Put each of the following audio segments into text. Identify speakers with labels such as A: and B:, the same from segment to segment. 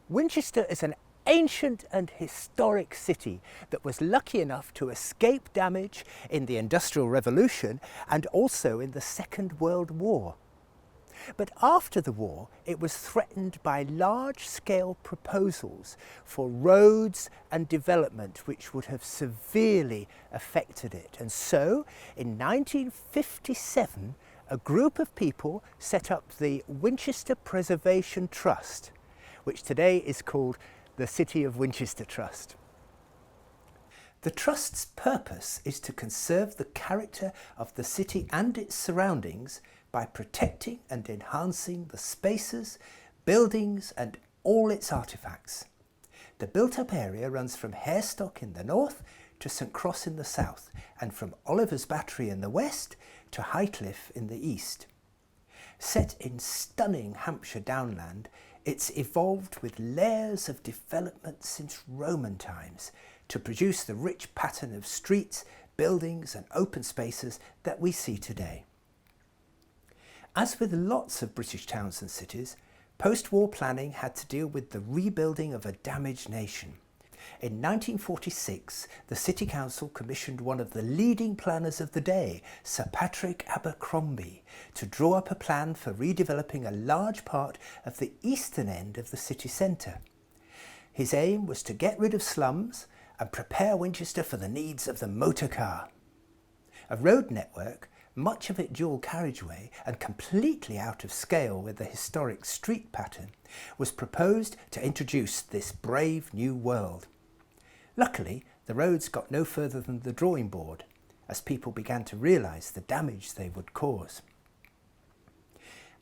A: Winchester is an ancient and historic city that was lucky enough to escape damage in the Industrial Revolution and also in the Second World War. But after the war, it was threatened by large-scale proposals for roads and development which would have severely affected it. And so, in 1957, a group of people set up the Winchester Preservation Trust, which today is called the City of Winchester Trust. The Trust's purpose is to conserve the character of the city and its surroundings by protecting and enhancing the spaces, buildings and all its artefacts. The built-up area runs from Harestock in the north to St Cross in the south, and from Oliver's Battery in the west to Highcliffe in the east. Set in stunning Hampshire downland, it's evolved with layers of development since Roman times to produce the rich pattern of streets, buildings and open spaces that we see today. As with lots of British towns and cities, post-war planning had to deal with the rebuilding of a damaged nation. In 1946, the City Council commissioned one of the leading planners of the day, Sir Patrick Abercrombie, to draw up a plan for redeveloping a large part of the eastern end of the city centre. His aim was to get rid of slums and prepare Winchester for the needs of the motor car. A road network, much of it dual carriageway and completely out of scale with the historic street pattern, was proposed to introduce this brave new world. Luckily, the roads got no further than the drawing board, as people began to realise the damage they would cause.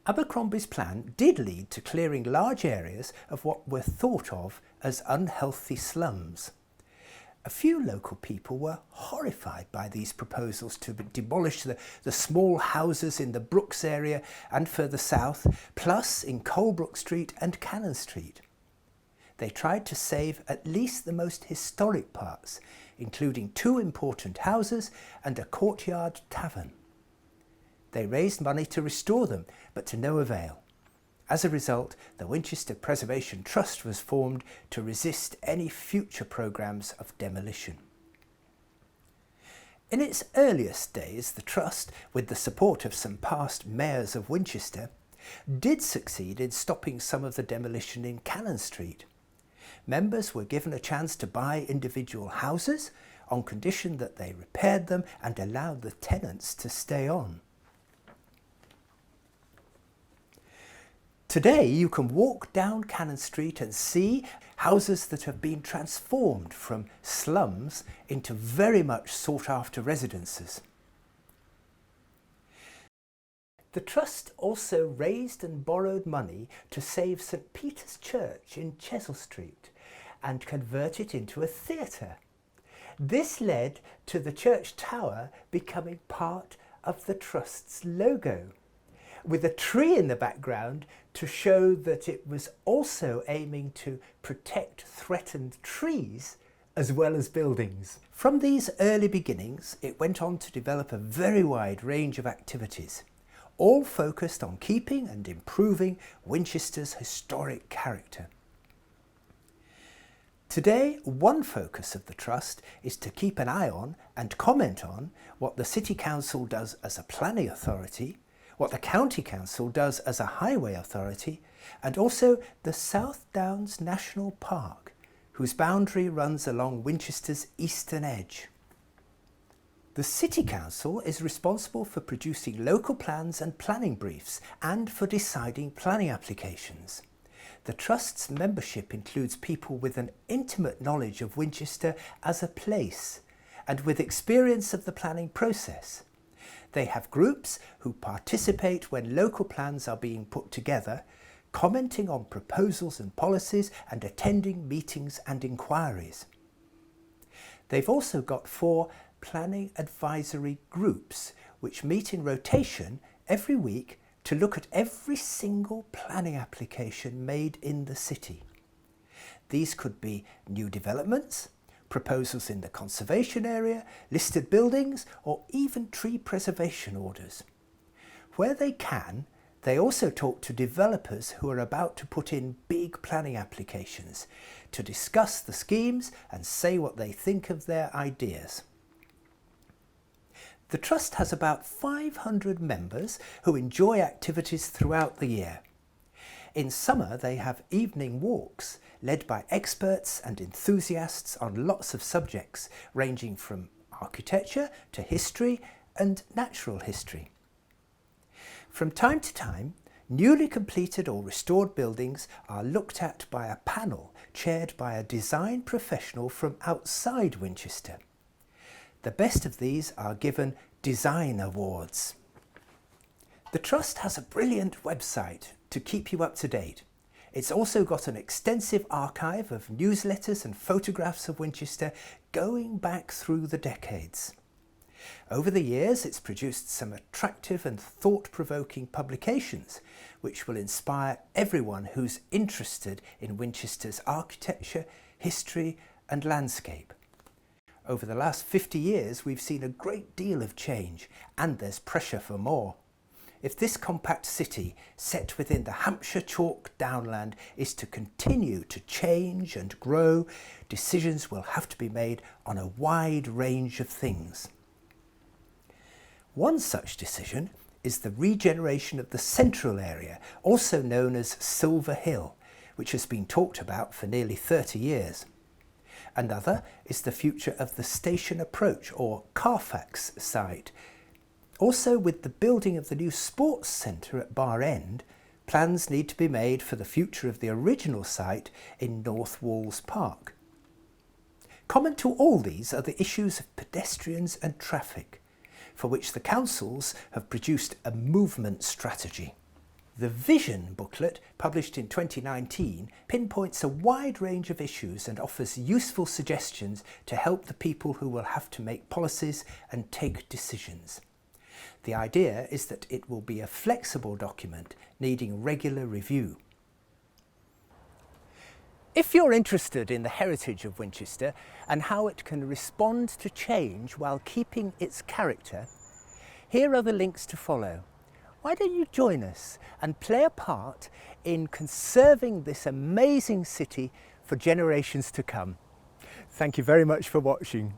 A: Abercrombie's plan did lead to clearing large areas of what were thought of as unhealthy slums. A few local people were horrified by these proposals to demolish the small houses in the Brooks area and further south, plus in Colebrook Street and Cannon Street. They tried to save at least the most historic parts, including 2 important houses and a courtyard tavern. They raised money to restore them, but to no avail. As a result, the Winchester Preservation Trust was formed to resist any future programmes of demolition. In its earliest days, the Trust, with the support of some past mayors of Winchester, did succeed in stopping some of the demolition in Cannon Street. Members were given a chance to buy individual houses on condition that they repaired them and allowed the tenants to stay on. Today you can walk down Cannon Street and see houses that have been transformed from slums into very much sought after residences. The Trust also raised and borrowed money to save St Peter's Church in Chesil Street and convert it into a theatre. This led to the church tower becoming part of the Trust's logo, with a tree in the background to show that it was also aiming to protect threatened trees as well as buildings. From these early beginnings, it went on to develop a very wide range of activities, all focused on keeping and improving Winchester's historic character. Today, one focus of the Trust is to keep an eye on and comment on what the City Council does as a planning authority, what the County Council does as a highway authority, and also the South Downs National Park, whose boundary runs along Winchester's eastern edge. The City Council is responsible for producing local plans and planning briefs and for deciding planning applications. The Trust's membership includes people with an intimate knowledge of Winchester as a place and with experience of the planning process. They have groups who participate when local plans are being put together, commenting on proposals and policies and attending meetings and inquiries. They've also got 4 planning advisory groups which meet in rotation every week to look at every single planning application made in the city. These could be new developments, proposals in the conservation area, listed buildings, or even tree preservation orders. Where they can, They also talk to developers who are about to put in big planning applications to discuss the schemes and say what they think of their ideas. The Trust has about 500 members who enjoy activities throughout the year. In summer they have evening walks led by experts and enthusiasts on lots of subjects ranging from architecture to history and natural history. From time to time, newly completed or restored buildings are looked at by a panel chaired by a design professional from outside Winchester. The best of these are given design awards. The Trust has a brilliant website to keep you up to date. It's also got an extensive archive of newsletters and photographs of Winchester going back through the decades. Over the years, it's produced some attractive and thought-provoking publications which will inspire everyone who's interested in Winchester's architecture, history and landscape. Over the last 50 years, we've seen a great deal of change, and there's pressure for more. If this compact city, set within the Hampshire chalk downland, is to continue to change and grow, decisions will have to be made on a wide range of things. One such decision is the regeneration of the central area, also known as Silver Hill, which has been talked about for nearly 30 years. Another is the future of the Station Approach or Carfax site. Also, with the building of the new sports centre at Bar End, plans need to be made for the future of the original site in North Walls Park. Common to all these are the issues of pedestrians and traffic, for which the councils have produced a movement strategy. The Vision booklet, published in 2019, pinpoints a wide range of issues and offers useful suggestions to help the people who will have to make policies and take decisions. The idea is that it will be a flexible document needing regular review. If you're interested in the heritage of Winchester and how it can respond to change while keeping its character, here are the links to follow. Why don't you join us and play a part in conserving this amazing city for generations to come? Thank you very much for watching.